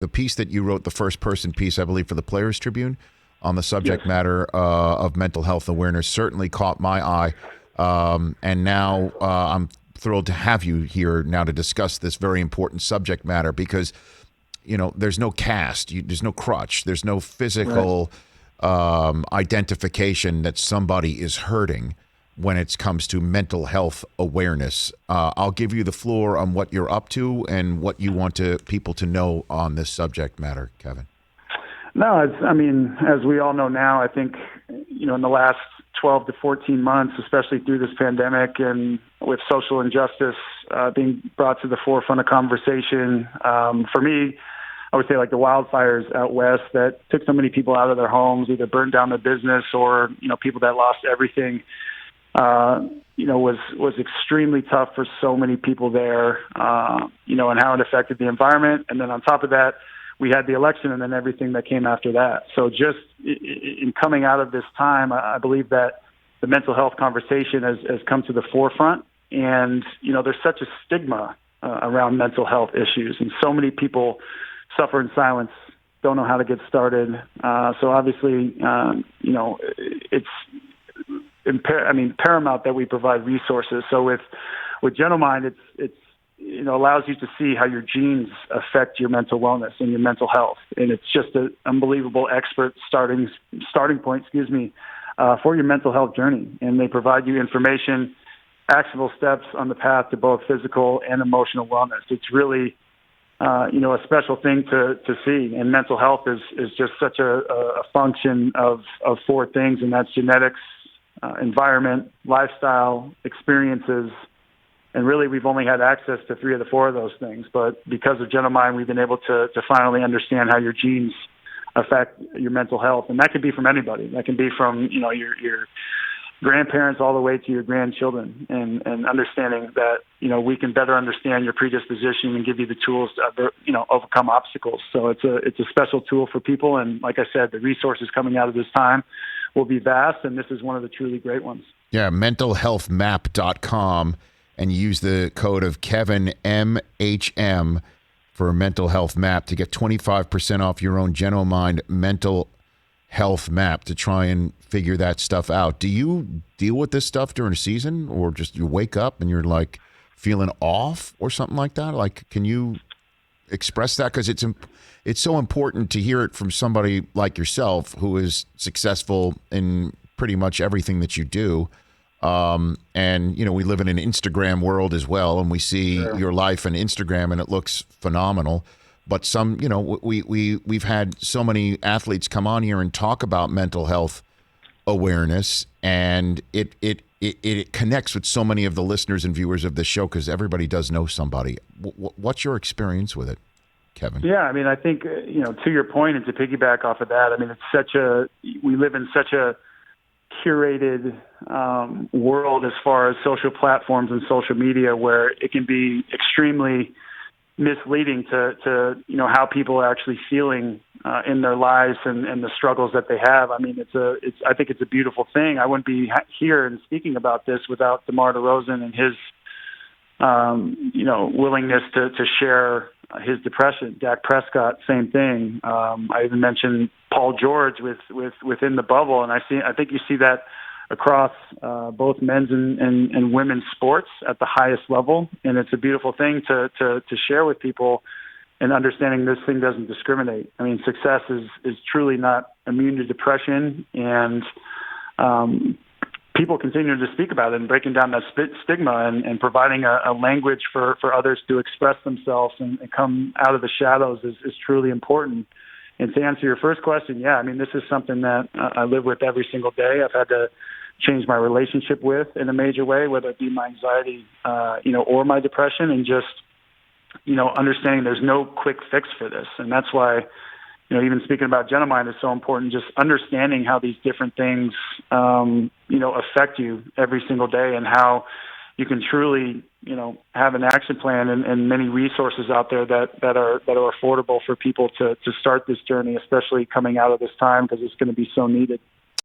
the piece that you wrote, the first person piece, I believe, for the Players Tribune on the subject matter of mental health awareness certainly caught my eye. And now I'm thrilled to have you here now to discuss this very important subject matter because, there's no cast, there's no crutch, there's no physical identification that somebody is hurting when it comes to mental health awareness. I'll give you the floor on what you're up to and what you want people to know on this subject matter, Kevin. No, as we all know now, I think, in the last 12 to 14 months, especially through this pandemic and with social injustice being brought to the forefront of conversation, for me, I would say like the wildfires out west that took so many people out of their homes, either burned down their business or, people that lost everything, was extremely tough for so many people there, and how it affected the environment. And then on top of that, we had the election and then everything that came after that. So just in coming out of this time, I believe that the mental health conversation has come to the forefront. And, there's such a stigma around mental health issues. And so many people suffer in silence, don't know how to get started. So obviously, it's paramount that we provide resources. So with GenoMind, it's allows you to see how your genes affect your mental wellness and your mental health, and it's just an unbelievable expert starting point, for your mental health journey. And they provide you information, actionable steps on the path to both physical and emotional wellness. It's really a special thing to see. And mental health is just such a function of four things, and that's genetics, environment, lifestyle, experiences, and really we've only had access to 3 of the 4 of those things. But because of GenoMind, we've been able to finally understand how your genes affect your mental health. And that can be from anybody. That can be from, your grandparents all the way to your grandchildren, and understanding that, we can better understand your predisposition and give you the tools to, overcome obstacles. So it's a special tool for people. And like I said, the resources coming out of this time will be vast, and this is one of the truly great ones. Yeah, mentalhealthmap.com, and use the code of Kevin MHM for a mental health map to get 25% off your own GenoMind mental health map to try and figure that stuff out. Do you deal with this stuff during a season, or just you wake up and you're like feeling off or something like that? Like, can you express that? Because it's so important to hear it from somebody like yourself who is successful in pretty much everything that you do. And we live in an Instagram world as well, and we see your life on Instagram, and it looks phenomenal. But we've had so many athletes come on here and talk about mental health awareness, and it connects with so many of the listeners and viewers of this show because everybody does know somebody. What's your experience with it, Kevin? Yeah, I think to your point, and to piggyback off of that, we live in such a curated world as far as social platforms and social media, where it can be extremely misleading to how people are actually feeling in their lives and the struggles that they have. I think it's a beautiful thing. I wouldn't be here and speaking about this without DeMar DeRozan and his willingness to share his depression. Dak Prescott, same thing. I even mentioned Paul George within the bubble, and I think you see that across both men's and women's sports at the highest level, and it's a beautiful thing to share with people, and understanding this thing doesn't discriminate. Success is truly not immune to depression, and people continue to speak about it and breaking down that stigma and providing a language for others to express themselves and come out of the shadows is truly important. And to answer your first question, this is something that I live with every single day. I've had to change my relationship with in a major way, whether it be my anxiety, or my depression, and just, understanding there's no quick fix for this. And that's why, even speaking about GenoMind is so important, just understanding how these different things, affect you every single day, and how you can truly, have an action plan and many resources out there that are affordable for people to start this journey, especially coming out of this time, because it's going to be so needed.